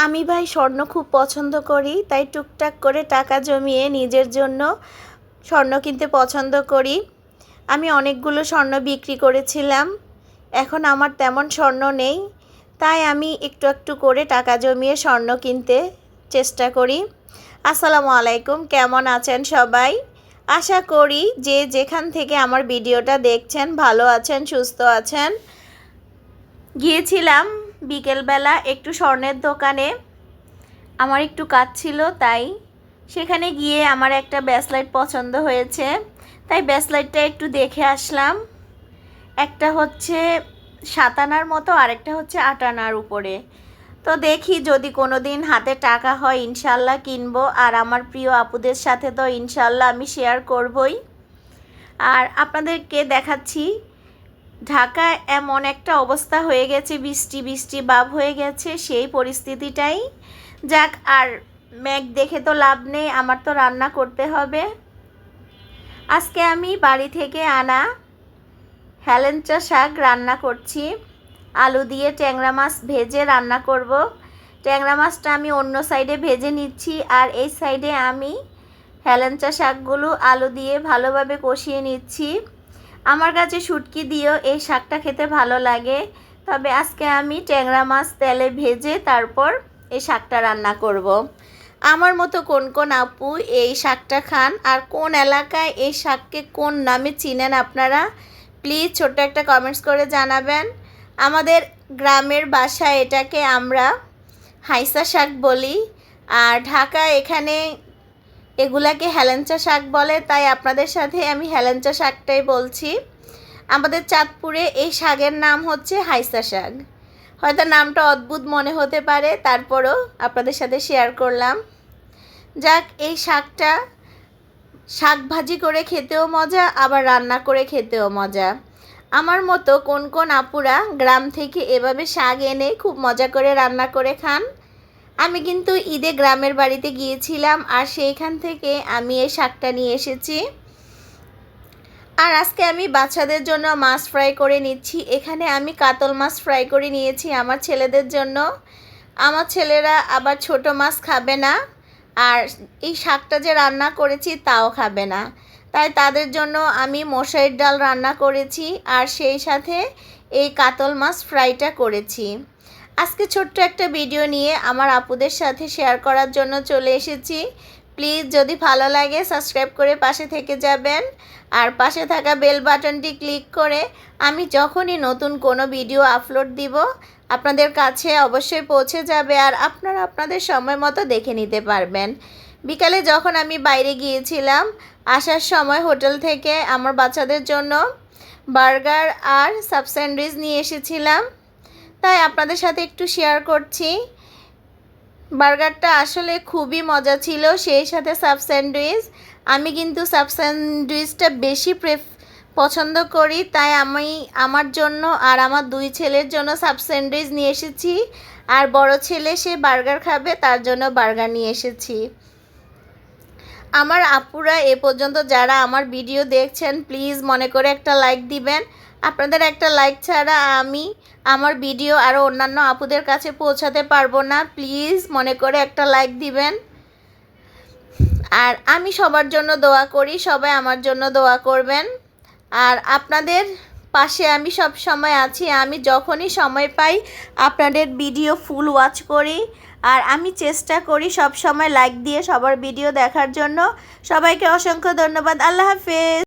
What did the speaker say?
আমি ভাই স্বর্ণ খুব পছন্দ করি, তাই টুকটাক করে টাকা জমিয়ে নিজের জন্য স্বর্ণ কিনতে পছন্দ করি। আমি অনেকগুলো স্বর্ণ বিক্রি করেছিলাম, এখন আমার তেমন স্বর্ণ নেই, তাই আমি একটু একটু করে টাকা জমিয়ে স্বর্ণ কিনতে চেষ্টা করি। আসসালামু আলাইকুম, কেমন আছেন সবাই? আশা করি যে যেখান থেকে আমার ভিডিওটা দেখছেন ভালো আছেন, সুস্থ আছেন। গিয়েছিলাম বিকেলবেলা একটু স্বর্ণের দোকানে, আমার একটু কাজ ছিল, তাই সেখানে গিয়ে আমার একটা ব্রেসলেট পছন্দ হয়েছে, তাই ব্রেসলেটটা একটু দেখে আসলাম। একটা হচ্ছে 7 আনার মতো, আরেকটা হচ্ছে 8 আনার উপরে। তো দেখি যদি কোনো দিন হাতে টাকা হয় ইনশাল্লাহ কিনবো, আর আমার প্রিয় আপুদের সাথে তো ইনশাল্লাহ আমি শেয়ার করবই। আর আপনাদেরকে দেখাচ্ছি ঢাকায় এমন একটা অবস্থা হয়ে গেছে, বৃষ্টি বৃষ্টি ভাব হয়ে গেছে, সেই পরিস্থিতিটাই। যাক, আর মেঘ দেখে তো লাভ নেই, আমার তো রান্না করতে হবে। আজকে আমি বাড়ি থেকে আনা হেলেঞ্চা শাক রান্না করছি, আলু দিয়ে ট্যাংরা মাছ ভেজে রান্না করব। ট্যাংরা মাছটা আমি অন্য সাইডে ভেজে নিচ্ছি, আর এই সাইডে আমি হেলেঞ্চা শাকগুলো আলু দিয়ে ভালোভাবে কষিয়ে নিচ্ছি। আমার কাছে শুটকি দিয়েও এই শাকটা খেতে ভালো লাগে, তবে আজকে আমি ট্যাংরা মাছ তেলে ভেজে তারপর এই শাকটা রান্না করব। আমার মতো কোন কোন আপু এই শাকটা খান, আর কোন এলাকায় এই শাককে কোন নামে চিনেন আপনারা, প্লিজ ছোট্ট একটা কমেন্টস করে জানাবেন। আমাদের গ্রামের বাসায় এটাকে আমরা হাইসা শাক বলি, আর ঢাকায় এখানে এগুলাকে হেলেঞ্চা শাক বলে, তাই আপনাদের সাথে আমি হেলেঞ্চা শাকটাই বলছি। আমাদের চাঁদপুরে এই শাকের নাম হচ্ছে হাইসা শাক। হয়তো নামটা অদ্ভুত মনে হতে পারে, তারপরও আপনাদের সাথে শেয়ার করলাম। যাক, এই শাকটা শাক ভাজি করে খেতেও মজা, আবার রান্না করে খেতেও মজা। আমার মতো কোন কোন আপুরা গ্রাম থেকে এভাবে শাক এনে খুব মজা করে রান্না করে খান। আমি কিন্তু ঈদে গ্রামের বাড়িতে গিয়েছিলাম, আর সেইখান থেকে আমি এই শাকটা নিয়ে এসেছি। আর আজকে আমি বাচ্চাদের জন্য মাছ ফ্রাই করে নিচ্ছি। এখানে আমি কাতল মাছ ফ্রাই করে নিয়েছি আমার ছেলেদের জন্য। আমার ছেলেরা আবার ছোট মাছ খাবে না, আর এই শাকটা যে রান্না করেছি তাও খাবে না, তাই তাদের জন্য আমি মশারির ডাল রান্না করেছি, আর সেই সাথে এই কাতল মাছ ফ্রাইটা করেছি। আজকে ছোট্ট একটা ভিডিও নিয়ে আমার আপুদের সাথে শেয়ার করার জন্য চলে এসেছি। প্লিজ যদি ভালো লাগে সাবস্ক্রাইব করে পাশে থেকে যাবেন, আর পাশে থাকা বেল বাটনটি ক্লিক করে আমি যখনই নতুন কোনো ভিডিও আপলোড দিব আপনাদের কাছে অবশ্যই পৌঁছে যাবে, আর আপনারা আপনাদের সময় মতো দেখে নিতে পারবেন। বিকালে যখন আমি বাইরে গিয়েছিলাম, আসার সময় হোটেল থেকে আমার বাচ্চাদের জন্য বার্গার আর সাব স্যান্ডউইচ নিয়ে এসেছিলাম, তাই আপনাদের সাথে একটু শেয়ার করছি। বার্গারটা আসলে খুবই মজা ছিল, সেই সাথে সাব স্যান্ডউইচ। আমি কিন্তু সাব স্যান্ডউইচটা বেশি পছন্দ করি, তাই আমি আমার জন্য আর আমার 2 ছেলের জন্য সাব স্যান্ডউইচ নিয়ে এসেছি, আর বড় ছেলে সে বার্গার খাবে, তার জন্য বার্গার নিয়ে এসেছি। আমার আপুরা এ পর্যন্ত যারা আমার ভিডিও দেখছেন প্লিজ মনে করে একটা লাইক দিবেন। আপনাদের একটা লাইক ছাড়া আমি আমার ভিডিও আরও অন্যান্য আপুদের কাছে পৌঁছাতে পারবো না, প্লিজ মনে করে একটা লাইক দিবেন। আর আমি সবার জন্য দোয়া করি, সবাই আমার জন্য দোয়া করবেন। আর আপনাদের পাশে আমি সব সময় আছি, আমি যখনই সময় পাই আপনাদের ভিডিও ফুল ওয়াচ করি, আর আমি চেষ্টা করি সব সময় লাইক দিয়ে সবার ভিডিও দেখার জন্য। সবাইকে অসংখ্য ধন্যবাদ। আল্লাহ হাফেজ।